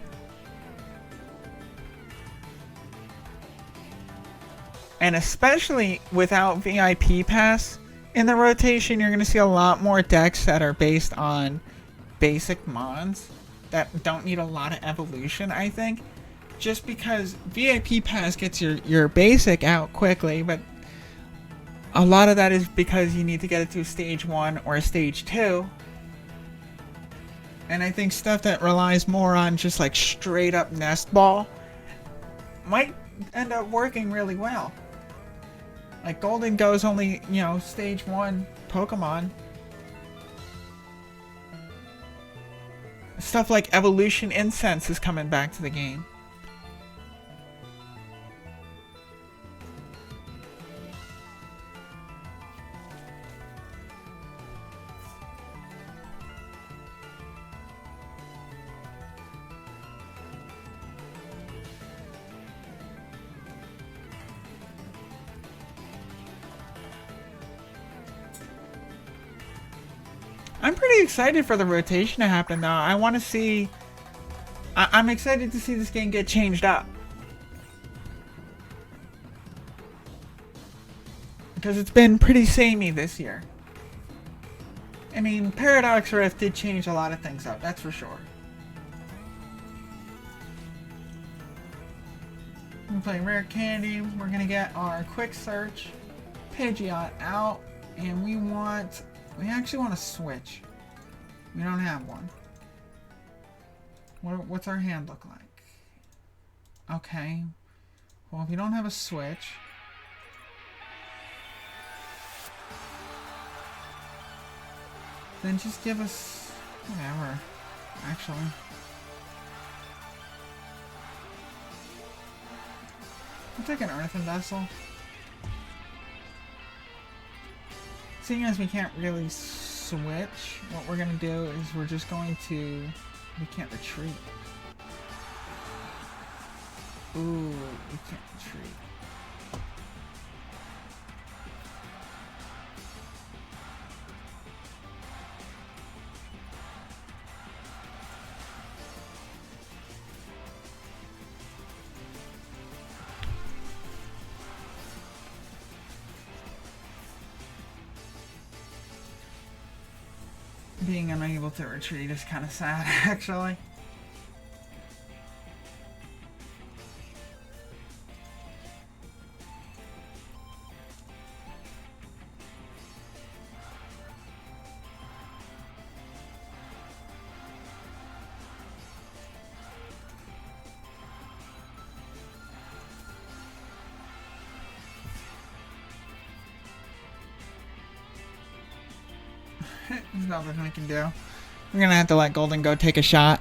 And especially without VIP Pass in the rotation, you're going to see a lot more decks that are based on basic mons that don't need a lot of evolution, I think. Just because VIP Pass gets your basic out quickly, but a lot of that is because you need to get it to stage 1 or stage 2. And I think stuff that relies more on just like straight up nest ball might end up working really well. Like Gholdengo is only, you know, stage 1 Pokemon. Stuff like Evolution Incense is coming back to the game. I'm pretty excited for the rotation to happen, though. I want to see... I'm excited to see this game get changed up. Because it's been pretty samey this year. I mean, Paradox Rift did change a lot of things up, that's for sure. We're playing Rare Candy. We're going to get our Quick Search, Pidgeot out, and we actually want to switch. We don't have one. What's our hand look like? Okay. Well, if you don't have a switch... then just give us... whatever. Actually. I'll take an Earthen Vessel. Seeing as we can't really switch, what we're going to do is we're just going to... we can't retreat. Ooh, we can't retreat. Being unable to retreat is kind of sad, actually. There's nothing we can do. We're gonna have to let Gholdengo take a shot.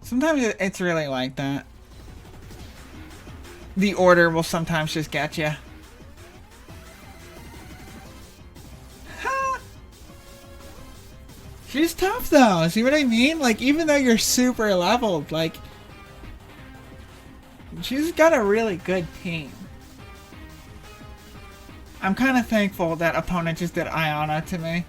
Sometimes it's really like that. The order will sometimes just get you. She's tough though, see what I mean? Like, even though you're super leveled, like, she's got a really good team. I'm kind of thankful that opponent just did Iona to me.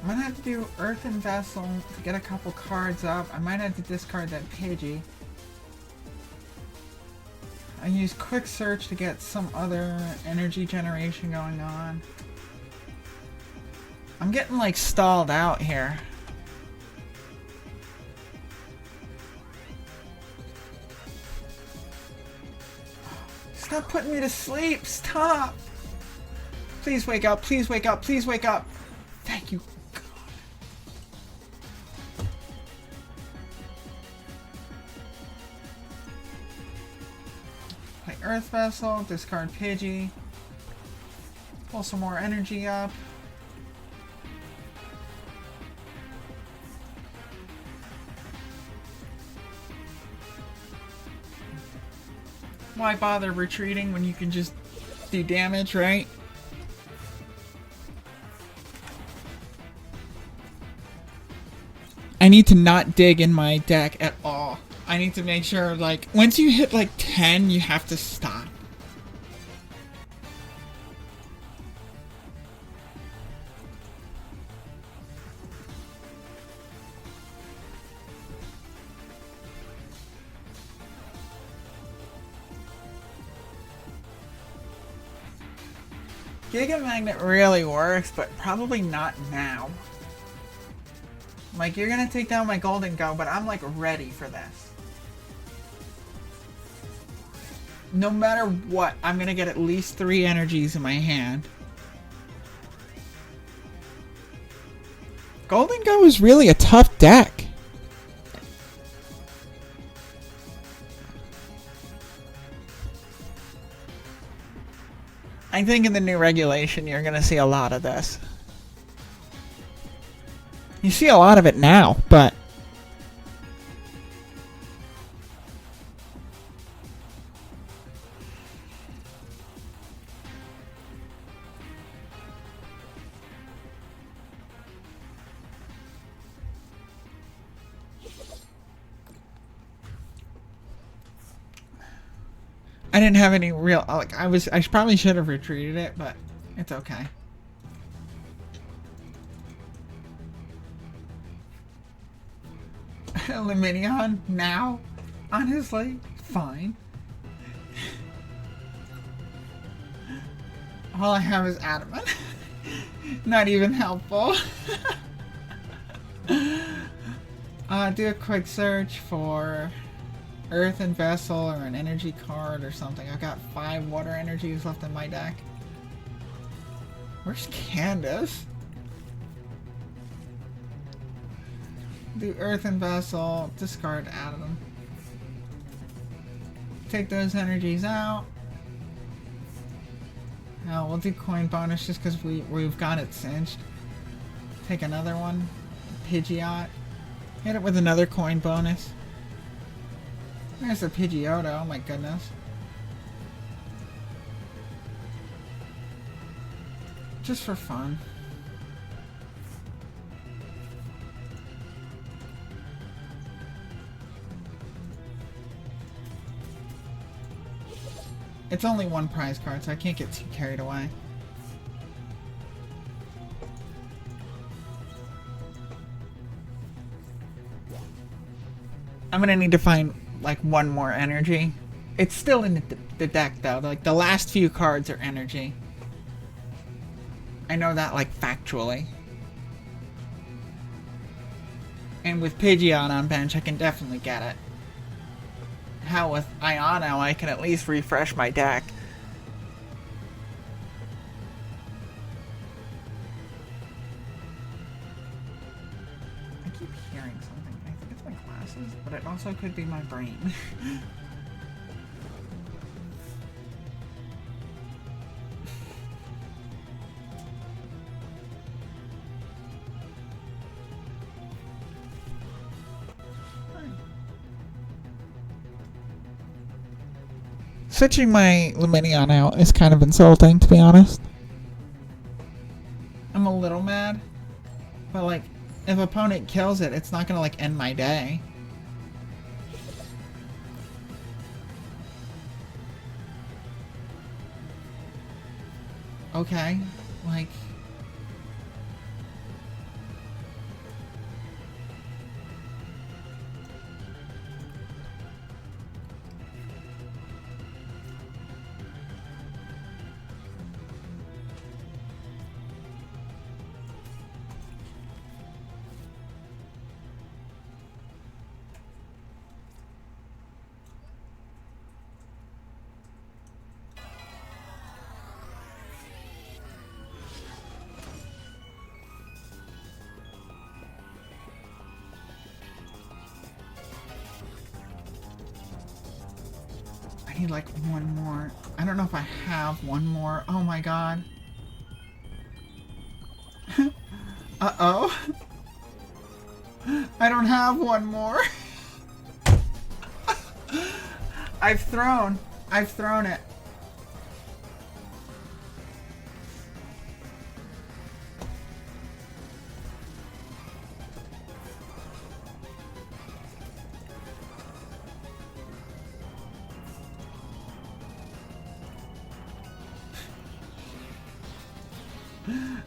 I'm gonna have to do Earthen Vessel to get a couple cards up. I might have to discard that Pidgey. I use Quick Search to get some other energy generation going on. I'm getting like stalled out here. Stop putting me to sleep! Stop! Please wake up, please wake up, please wake up! Thank you. Play Earth Vessel, discard Pidgey. Pull some more energy up. Why bother retreating when you can just do damage, right? I need to not dig in my deck at all. I need to make sure, like, once you hit like 10, you have to stop. Giga Magnet really works, but probably not now. Like, you're gonna take down my Gholdengo, but I'm like ready for this. No matter what, I'm gonna get at least 3 energies in my hand. Gholdengo is really a tough deck. I think in the new regulation, you're gonna see a lot of this. You see a lot of it now, but I didn't have any real, like, I probably should have retreated it, but it's okay. Luminion now? Honestly, fine. All I have is Adamant. Not even helpful. Do a quick search for Earth and Vessel or an energy card or something. I've got 5 water energies left in my deck. Where's Candace? Do Earth and Vessel, discard Atom. Take those energies out. Now we'll do coin bonus just because we've got it cinched. Take another one. Pidgeot. Hit it with another coin bonus. There's a Pidgeotto, oh my goodness. Just for fun. It's only 1 prize card, so I can't get too carried away. I'm gonna need to find like 1 more energy. It's still in the deck though. Like the last few cards are energy. I know that like factually. And with Pidgeot on bench, I can definitely get it. How with Iono, I can at least refresh my deck. I keep hearing something. I think it's my glasses, but it also could be my brain. Switching my Luminion out is kind of insulting, to be honest. I'm a little mad, but like, if opponent kills it, it's not gonna like end my day. Okay, like... need like one more. I don't know if I have one more. Oh my god. Uh-oh. I don't have one more. I've thrown it.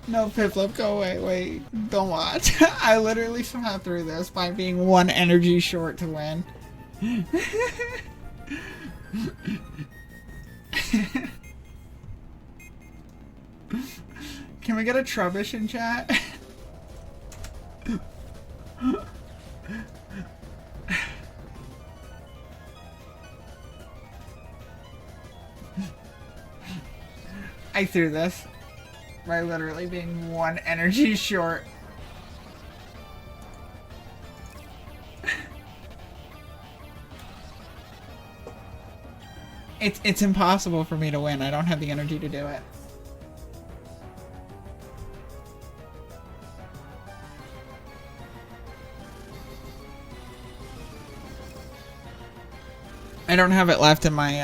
No, Piplup, go away. Wait, don't watch. I literally somehow threw this by being one energy short to win. Can we get a Trubbish in chat? I threw this by literally being one energy short. It's impossible for me to win. I don't have the energy to do it. I don't have it left in my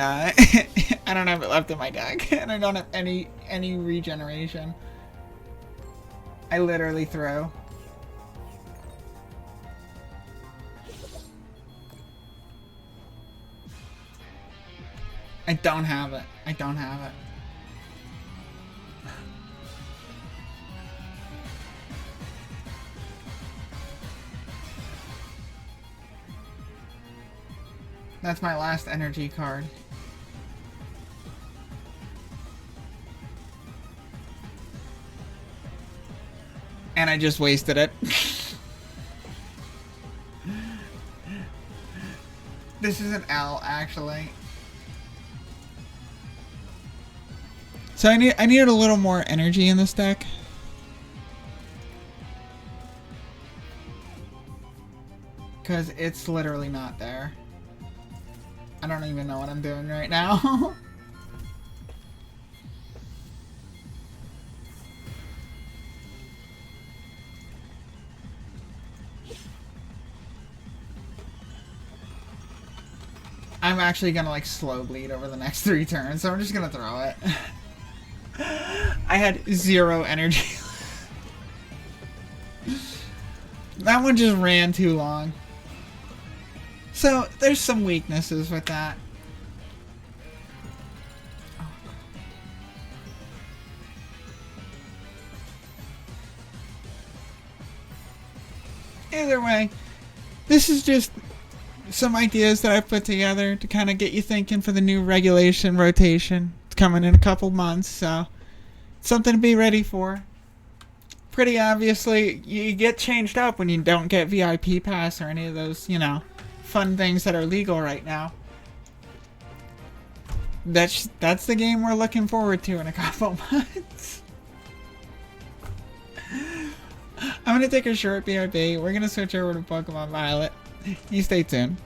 I don't have it left in my deck, and I don't have any regeneration. I literally threw. I don't have it. I don't have it. That's my last energy card. And I just wasted it. This is an L, actually. So I needed a little more energy in this deck. Because it's literally not there. I don't even know what I'm doing right now. I'm actually gonna like slow bleed over the next 3 turns, so I'm just gonna throw it. I had 0 energy. That one just ran too long. So there's some weaknesses with that. Either way, this is just some ideas that I put together to kind of get you thinking for the new regulation rotation. It's coming in a couple months, so something to be ready for. Pretty obviously, you get changed up when you don't get VIP pass or any of those, you know, fun things that are legal right now. That's the game we're looking forward to in a couple months. I'm gonna take a short BRB. We're gonna switch over to Pokemon Violet. You stay tuned.